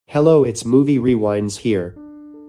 Hello, it's Movie Rewinds here.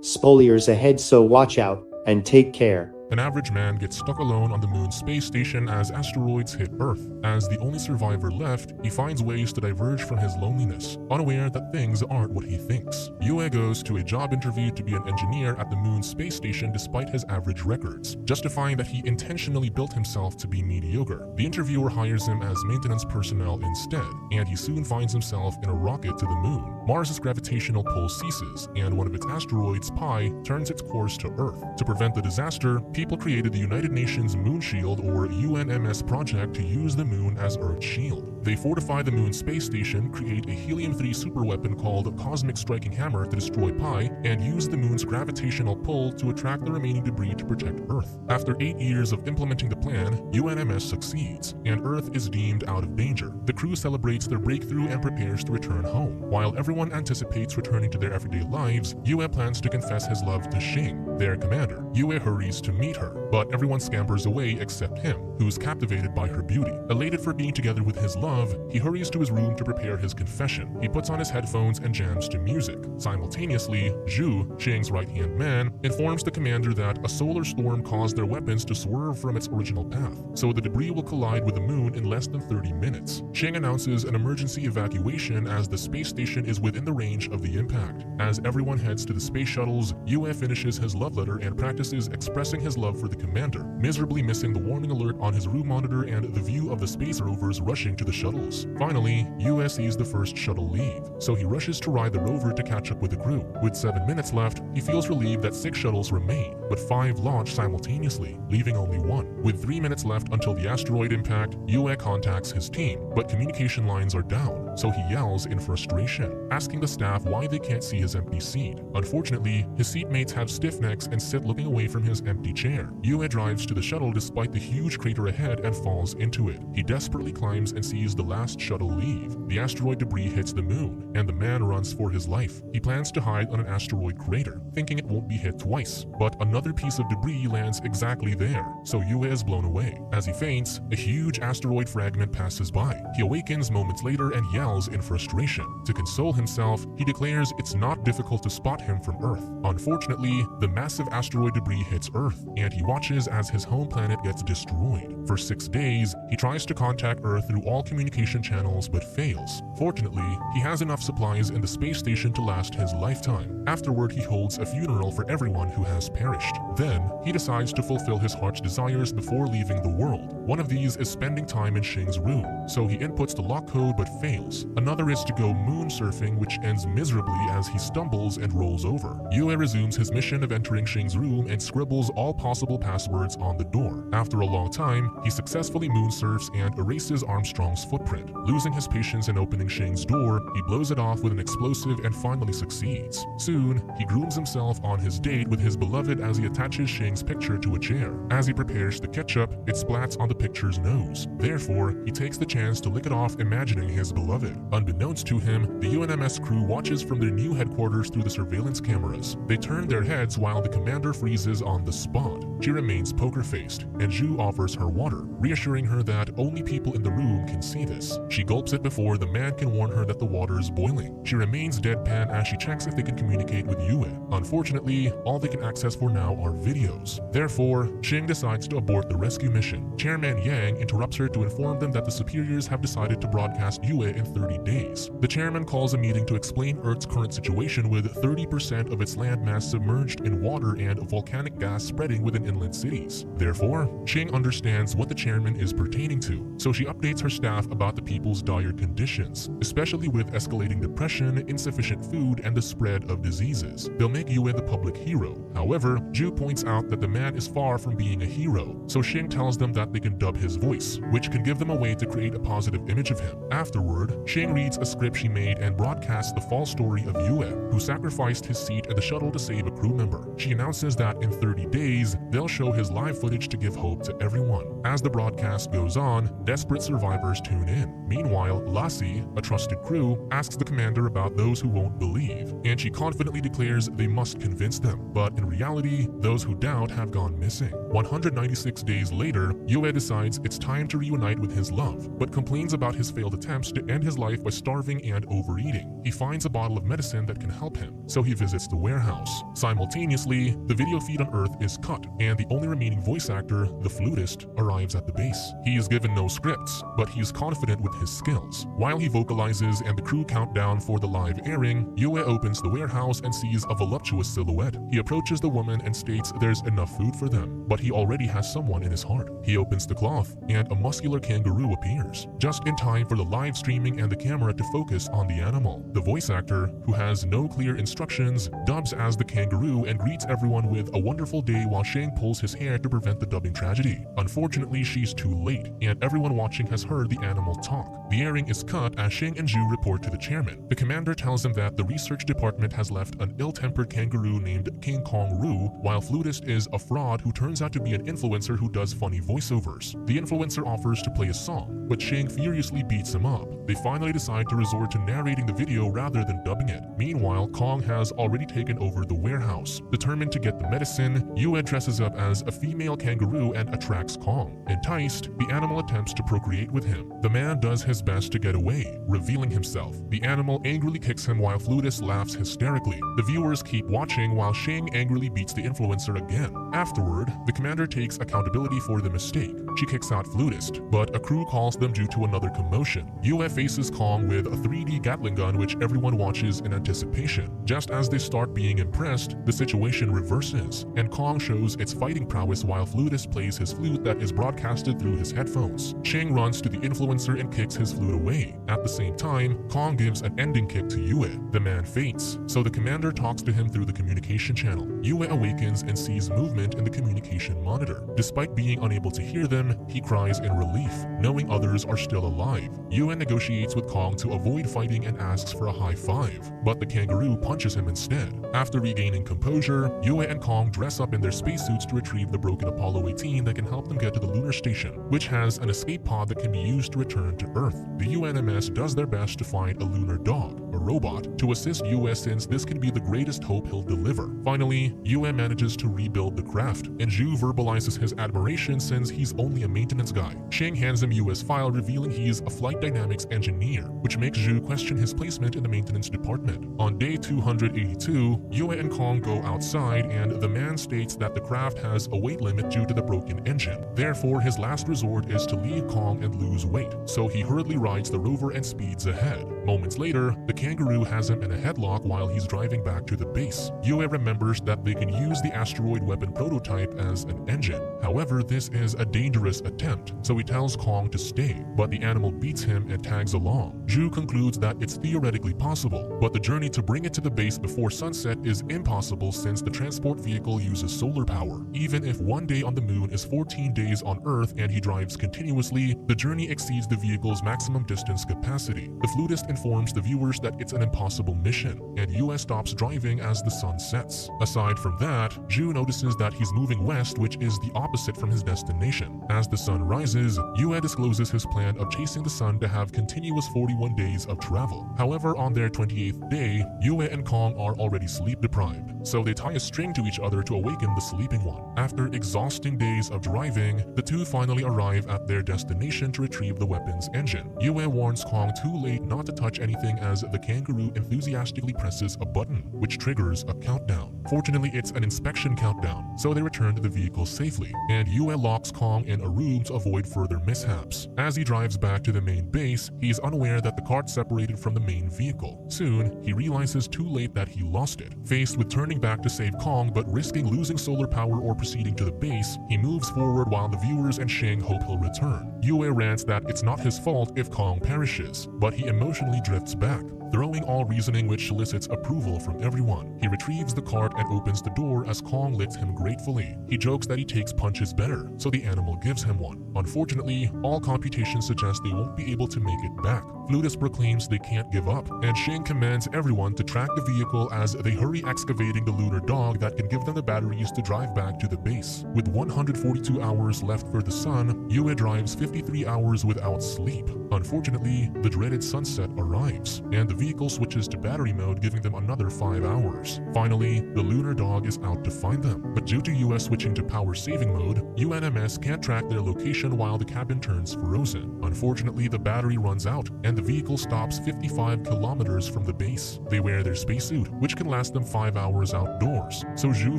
Spoilers ahead, so watch out and take care. An average man gets stuck alone on the moon's space station as asteroids hit Earth. As the only survivor left, he finds ways to diverge from his loneliness, unaware that things aren't what he thinks. Yue goes to a job interview to be an engineer at the moon's space station despite his average records, justifying that he intentionally built himself to be mediocre. The interviewer hires him as maintenance personnel instead, and he soon finds himself in a rocket to the moon. Mars' gravitational pull ceases, and one of its asteroids, Pi, turns its course to Earth. To prevent the disaster, people created the United Nations Moon Shield, or UNMS, project to use the moon as Earth's shield. They fortify the moon's space station, create a helium-3 superweapon called Cosmic Striking Hammer to destroy Pi, and use the moon's gravitational pull to attract the remaining debris to protect Earth. After 8 years of implementing the plan, UNMS succeeds, and Earth is deemed out of danger. The crew celebrates their breakthrough and prepares to return home. While everyone anticipates returning to their everyday lives, Yue plans to confess his love to Xing, their commander. Yue hurries to meet her, but everyone scampers away except him, who's captivated by her beauty. Elated for being together with his love, he hurries to his room to prepare his confession. He puts on his headphones and jams to music. Simultaneously, Zhu, Xing's right-hand man, informs the commander that a solar storm caused their weapons to swerve from its original path, so the debris will collide with the moon in less than 30 minutes. Xing announces an emergency evacuation as the space station is within the range of the impact. As everyone heads to the space shuttles, Yue finishes his love letter and practices expressing his love for the commander, miserably missing the warning alert on his room monitor and the view of the space rovers rushing to the shuttles. Finally, Yue sees the first shuttle leave, so he rushes to ride the rover to catch up with the crew. With 7 minutes left, he feels relieved that 6 shuttles remain, but 5 launch simultaneously, leaving only 1. With 3 minutes left until the asteroid impact, Yue contacts his team, but communication lines are down, so he yells in frustration, asking the staff why they can't see his empty seat. Unfortunately, his seatmates have stiff necks and sit looking away from his empty chair. Yue drives to the shuttle despite the huge crater ahead and falls into it. He desperately climbs and sees the last shuttle leave. The asteroid debris hits the moon, and the man runs for his life. He plans to hide on an asteroid crater, thinking it won't be hit twice, but another piece of debris lands exactly there, so Yue is blown away. As he faints, a huge asteroid fragment passes by. He awakens moments later and yells in frustration. To console himself, he declares it's not difficult to spot him from Earth. Unfortunately, the massive asteroid debris hits Earth, and he watches as his home planet gets destroyed. For 6 days, he tries to contact Earth through all communication channels but fails. Fortunately, he has enough supplies in the space station to last his lifetime. Afterward, he holds a funeral for everyone who has perished. Then, he decides to fulfill his heart's desires before leaving the world. One of these is spending time in Xing's room, so he inputs the lock code but fails. Another is to go moon surfing, which ends miserably as he stumbles and rolls over. Yue resumes his mission of entering Xing's room and scribbles all possible passwords on the door. After a long time, he successfully moon surfs and erases Armstrong's footprint. Losing his patience in opening Xing's door, he blows it off with an explosive and finally succeeds. Soon, he grooms himself on his date with his beloved as he attaches Xing's picture to a chair. As he prepares the ketchup, it splats on the picture's nose. Therefore, he takes the chance to lick it off, imagining his beloved. Unbeknownst to him, the UNMS crew watches from their new headquarters through the surveillance cameras. They turn their heads while the commander freezes on the spot. She remains poker-faced, and Zhu offers her water, reassuring her that only people in the room can see this. She gulps it before the man can warn her that the water is boiling. She remains deadpan as she checks if they can communicate with Yue. Unfortunately, all they can access for now are videos. Therefore, Xing decides to abort the rescue mission. Chairman Yang interrupts her to inform them that the superiors have decided to broadcast Yue in 30 days. The chairman calls a meeting to explain Earth's current situation with 30% of its landmass submerged in water and volcanic gas spreading within inland cities. Therefore, Xing understands what the chairman is pertaining to, so she updates her staff about the people's dire conditions, especially with escalating depression, insufficient food, and the spread of diseases. They'll make Yue the public hero. However, Zhu points out that the man is far from being a hero, so Xing tells them that they can dub his voice, which can give them a way to create a positive image of him. Afterward, Xing reads a script she made and broadcasts the false story of Yue, who sacrificed his seat at the shuttle to save a crew member. She announces that in 30 days, they'll show his live footage to give hope to everyone. As the broadcast goes on, desperate survivors tune in. Meanwhile, Lassie, a trusted crew, asks the commander about those who won't believe, and she confidently declares they must convince them. But in reality, those who doubt have gone missing. 196 days later, Yue decides it's time to reunite with his love, but complains about his failed attempts to end his life by starving and overeating. He finds a bottle of medicine that can help him, so he visits the warehouse. Simultaneously, the video feed on Earth is cut, and the only remaining voice actor, the flutist, arrives at the base. He is given no scripts, but he is confident with his skills. While he vocalizes and the crew count down for the live airing, Yue opens the warehouse and sees a voluptuous silhouette. He approaches the woman and states there's enough food for them, but he already has someone in his heart. He opens the cloth, and a muscular kangaroo appears, just in time for the live streaming and the camera to focus on the animal. The voice actor, who has no clear instructions, dubs as the kangaroo and greets everyone with a wonderful day while Xing pulls his hair to prevent the dubbing tragedy. Unfortunately, she's too late, and everyone watching has heard the animal talk. The airing is cut as Xing and Zhu report to the chairman. The commander tells him that the research department has left an ill-tempered kangaroo named King Kong Roo, while Flutist is a fraud who turns out to be an influencer who does funny voiceovers. The influencer offers to play a song, but Xing furiously beats him up. They finally decide to resort to narrating the video rather than dubbing it. Meanwhile, Kong has already taken over the warehouse. Determined to get the medicine, Yue dresses up as a female kangaroo and attracts Kong. Enticed, the animal attempts to procreate with him. The man does his best to get away, revealing himself. The animal angrily kicks him while Flutist laughs hysterically. The viewers keep watching while Xing angrily beats the influencer again. Afterward, the commander takes accountability for the mistake. She kicks out Flutist, but a crew calls them due to another commotion. Yue faces Kong with a 3D Gatling gun which everyone watches in anticipation. Just as they start being impressed, the situation reverses, and Kong shows its fighting prowess while Flutist plays his flute that is broadcasted through his headphones. Xing runs to the influencer and kicks his flute away. At the same time, Kong gives an ending kick to Yue. The man faints, so the commander talks to him through the communication channel. Yue awakens and sees movement in the communication monitor. Despite being unable to hear them, he cries in relief, knowing others are still alive. Yue negotiates with Kong to avoid fighting and asks for a high five, but the kangaroo punches him instead. After regaining composure, Yue and Kong dress up in their spacesuits to retrieve the broken Apollo 18 that can help them get to the lunar station, which has an escape pod that can be used to return to Earth. The UNMS does their best to find a lunar dog, a robot, to assist Yue since this can be the greatest hope he'll deliver. Finally, Yue manages to rebuild the craft, and Zhu verbalizes his admiration since he's only a maintenance guy. Xing hands him Yue's file revealing he's a flight dynamics engineer, which makes Zhu question his placement in the maintenance department. On day 282, Yue and Kong go outside and the man states that the craft has a weight limit due to the broken engine. Therefore, his last resort is to leave Kong and lose weight, so he hurriedly rides the rover and speeds ahead. Moments later, the kangaroo has him in a headlock while he's driving back to the base. Yue remembers that they can use the asteroid weapon prototype as an engine. However, this is a dangerous attempt, so he tells Kong to stay, but the animal beats him and tags along. Zhu concludes that it's theoretically possible, but the journey to bring it to the base before sunset is impossible since the transport vehicle uses solar power. Even if one day on the moon is 14 days on Earth and he drives continuously, the journey exceeds the vehicle's maximum distance capacity. The flutist informs the viewers that it's an impossible mission, and Yue stops driving as the sun sets. Aside from that, Zhu notices that he's moving west, which is the opposite from his destination. As the sun rises, Yue discloses his plan of chasing the sun to have continuous 41 days of travel. However, on their 28th day, Yue and Kong are already sleep deprived, so they tie a string to each other to awaken the sleeping one. After exhausting days of driving, the two finally arrive at their destination to retrieve the weapon's engine. Yue warns Kong too late not to touch anything as the kangaroo enthusiastically presses a button, which triggers a countdown. Fortunately, it's an inspection countdown, so they return to the vehicle safely, and Yue locks Kong in a room to avoid further mishaps. As he drives back to the main base, he is unaware that the cart separated from the main vehicle. Soon, he realizes too late that he lost it. Faced with turning back to save Kong but risking losing solar power or proceeding to the base, he moves forward while the viewers and Xing hope he'll return. Yue rants that it's not his fault if Kong perishes, but he emotionally drifts back, throwing all reasoning which solicits approval from everyone. He retrieves the cart and opens the door as Kong licks him gratefully. He jokes that he takes punches better, so the animal gives him one. Unfortunately, all computations suggest they won't be able to make it back. Flutist proclaims they can't give up, and Xing commands everyone to track the vehicle as they hurry excavating the lunar dog that can give them the batteries to drive back to the base. With 142 hours left for the sun, Yue drives 53 hours without sleep. Unfortunately, the dreaded sunset arrives, and the vehicle switches to battery mode, giving them another 5 hours. Finally, the lunar dog is out to find them, but due to US switching to power saving mode, UNMS can't track their location while the cabin turns frozen. Unfortunately, the battery runs out, and the vehicle stops 55 kilometers from the base. They wear their spacesuit, which can last them 5 hours outdoors, so Zhu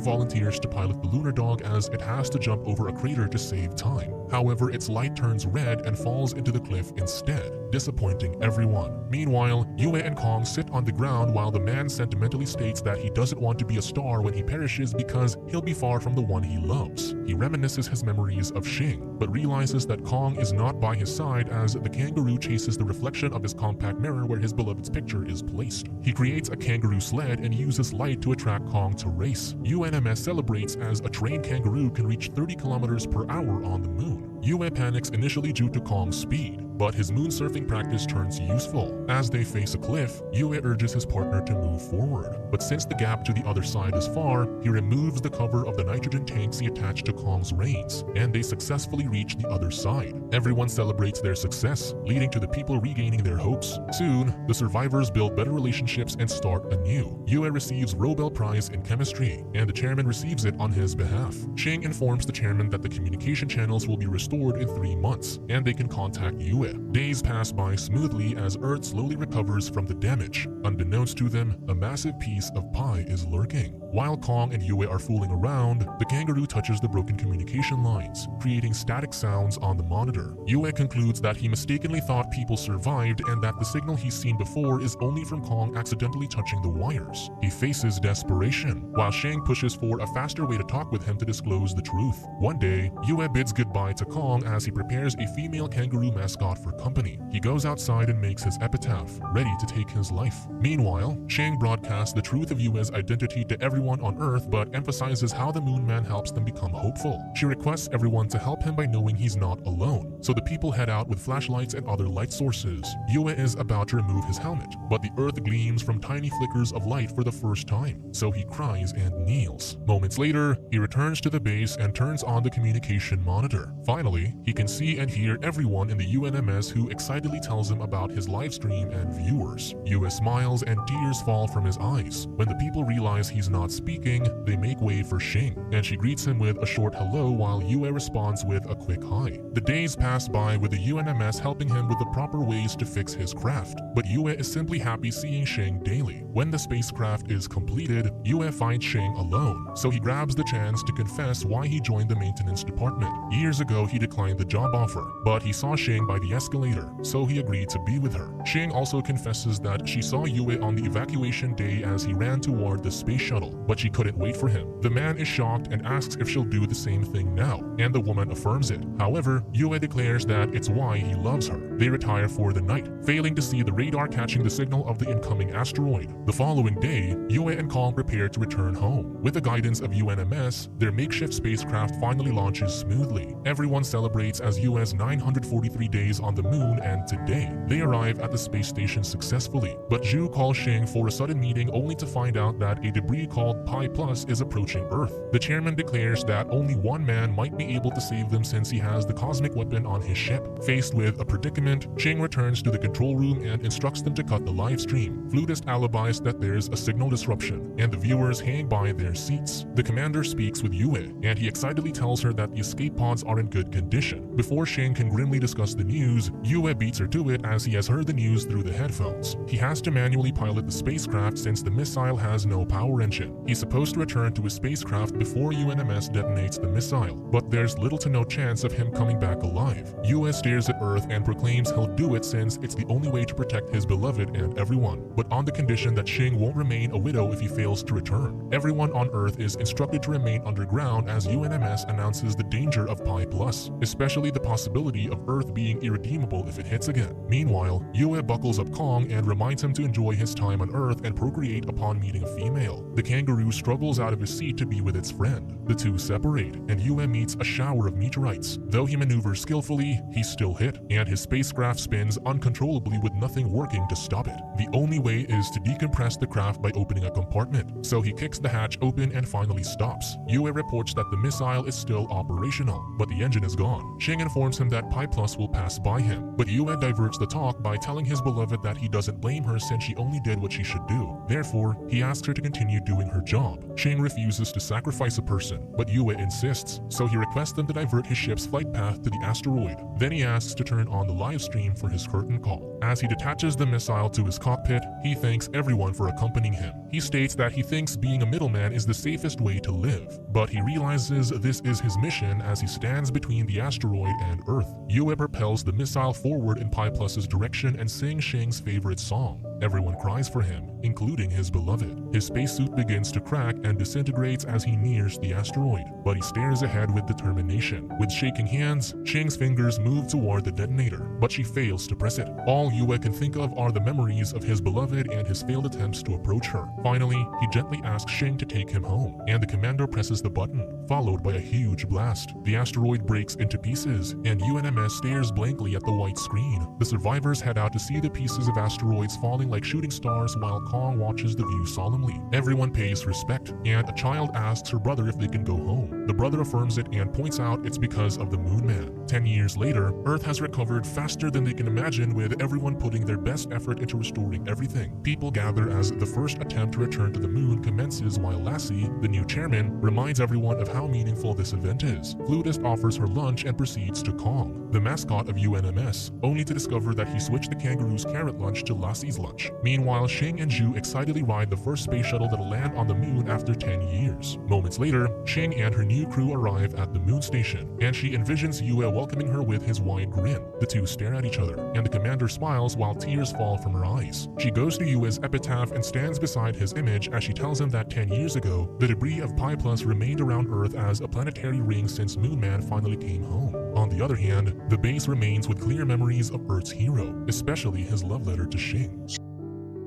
volunteers to pilot the lunar dog as it has to jump over a crater to save time. However, its light turns red and falls into the cliff instead, disappointing everyone. Meanwhile, Yue and Kong sit on the ground while the man sentimentally states that he doesn't want to be a star when he perishes because he'll be far from the one he loves. He reminisces his memories of Xing, but realizes that Kong is not by his side as the kangaroo chases the reflection of his compact mirror where his beloved's picture is placed. He creates a kangaroo sled and uses light to attract Kong to race. UNMS celebrates as a trained kangaroo can reach 30 kilometers per hour on the moon. Yue panics initially due to Kong's speed, but his moon surfing practice turns useful. As they face a cliff, Yue urges his partner to move forward, but since the gap to the other side is far, he removes the cover of the nitrogen tanks he attached to Kong's reins, and they successfully reach the other side. Everyone celebrates their success, leading to the people regaining their hopes. Soon, the survivors build better relationships and start anew. Yue receives Nobel Prize in Chemistry, and the chairman receives it on his behalf. Xing informs the chairman that the communication channels will be restored in 3 months, and they can contact Yue. Days pass by smoothly as Earth slowly recovers from the damage. Unbeknownst to them, a massive piece of pie is lurking. While Kong and Yue are fooling around, the kangaroo touches the broken communication lines, creating static sounds on the monitor. Yue concludes that he mistakenly thought people survived and that the signal he's seen before is only from Kong accidentally touching the wires. He faces desperation, while Xing pushes for a faster way to talk with him to disclose the truth. One day, Yue bids goodbye to Kong as he prepares a female kangaroo mascot for company. He goes outside and makes his epitaph, ready to take his life. Meanwhile, Xing broadcasts the truth of Yue's identity to everyone on Earth but emphasizes how the MoonMan helps them become hopeful. She requests everyone to help him by knowing he's not alone, so the people head out with flashlights and other light sources. Yue is about to remove his helmet, but the Earth gleams from tiny flickers of light for the first time, so he cries and kneels. Moments later, he returns to the base and turns on the communication monitor. Finally, he can see and hear everyone in the UNMS who excitedly tells him about his live stream and viewers. Yue smiles and tears fall from his eyes. When the people realize he's not speaking, they make way for Xing, and she greets him with a short hello while Yue responds with a quick hi. The days pass by with the UNMS helping him with the proper ways to fix his craft, but Yue is simply happy seeing Xing daily. When the spacecraft is completed, Yue finds Xing alone, so he grabs the chance to confess why he joined the maintenance department. Years ago, he declined the job offer, but he saw Xing by the escalator, so he agreed to be with her. Xing also confesses that she saw Yue on the evacuation day as he ran toward the space shuttle, but she couldn't wait for him. The man is shocked and asks if she'll do the same thing now, and the woman affirms it. However, Yue declares that it's why he loves her. They retire for the night, failing to see the radar catching the signal of the incoming asteroid. The following day, Yue and Kong prepare to return home. With the guidance of UNMS, their makeshift spacecraft finally launches smoothly. Everyone celebrates as Yue's 943 days on the moon, and today, they arrive at the space station successfully. But Zhu calls Xing for a sudden meeting only to find out that a debris called Pi Plus is approaching Earth. The chairman declares that only one man might be able to save them since he has the cosmic weapon on his ship. Faced with a predicament, Xing returns to the control room and instructs them to cut the live stream. Flutist alibis that there's a signal disruption, and the viewers hang by their seats. The commander speaks with Yue, and he excitedly tells her that the escape pods are in good condition. Before Xing can grimly discuss the news, Yue beats her to it as he has heard the news through the headphones. He has to manually pilot the spacecraft since the missile has no power engine. He's supposed to return to his spacecraft before UNMS detonates the missile, but there's little to no chance of him coming back alive. Yue stares at Earth and proclaims he'll do it since it's the only way to protect his beloved and everyone, but on the condition that Xing won't remain a widow if he fails to return. Everyone on Earth is instructed to remain underground as UNMS announces the danger of Pi Plus, especially the possibility of Earth being irredeemable if it hits again. Meanwhile, Yue buckles up Kong and reminds him to enjoy his time on Earth and procreate upon meeting a female. The kangaroo struggles out of his seat to be with its friend. The two separate, and Yue meets a shower of meteorites. Though he maneuvers skillfully, he's still hit, and his spacecraft spins uncontrollably with nothing working to stop it. The only way is to decompress the craft by opening a compartment, so he kicks the hatch open and finally stops. Yue reports that the missile is still operational, but the engine is gone. Xing informs him that Pi Plus will pass by by him. But Yue diverts the talk by telling his beloved that he doesn't blame her since she only did what she should do. Therefore, he asks her to continue doing her job. Xing refuses to sacrifice a person, but Yue insists, so he requests them to divert his ship's flight path to the asteroid. Then he asks to turn on the live stream for his curtain call. As he detaches the missile to his cockpit, he thanks everyone for accompanying him. He states that he thinks being a middleman is the safest way to live, but he realizes this is his mission as he stands between the asteroid and Earth. Yue propels the missile forward in Pi Plus's direction and sings Xing's favorite song. Everyone cries for him, including his beloved. His spacesuit begins to crack and disintegrates as he nears the asteroid, but he stares ahead with determination. With shaking hands, Xing's fingers move toward the detonator, but she fails to press it. All Yue can think of are the memories of his beloved and his failed attempts to approach her. Finally, he gently asks Xing to take him home, and the commander presses the button, followed by a huge blast. The asteroid breaks into pieces, and UNMS stares blankly at the white screen. The survivors head out to see the pieces of asteroids falling like shooting stars while Kong watches the view solemnly. Everyone pays respect, and a child asks her brother if they can go home. The brother affirms it and points out it's because of the MoonMan. 10 years later, Earth has recovered faster than they can imagine, with everyone putting their best effort into restoring everything. People gather as the first attempt to return to the moon commences while Lassie, the new chairman, reminds everyone of how meaningful this event is. Flutist offers her lunch and proceeds to Kong, the mascot of UNMS, only to discover that he switched the kangaroo's carrot lunch to Lassie's lunch. Meanwhile, Xing and Zhu excitedly ride the first space shuttle that'll land on the moon after 10 years. Moments later, Xing and her new crew arrive at the moon station, and she envisions Yue welcoming her with his wide grin. The two stare at each other, and the commander smiles while tears fall from her eyes. She goes to Yue's epitaph and stands beside his image as she tells him that 10 years ago, the debris of Pi Plus remained around Earth as a planetary ring since MoonMan finally came home. On the other hand, the base remains with clear memories of Earth's hero, especially his love letter to Xing.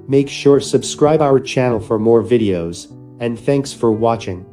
Make sure subscribe our channel for more videos, and thanks for watching.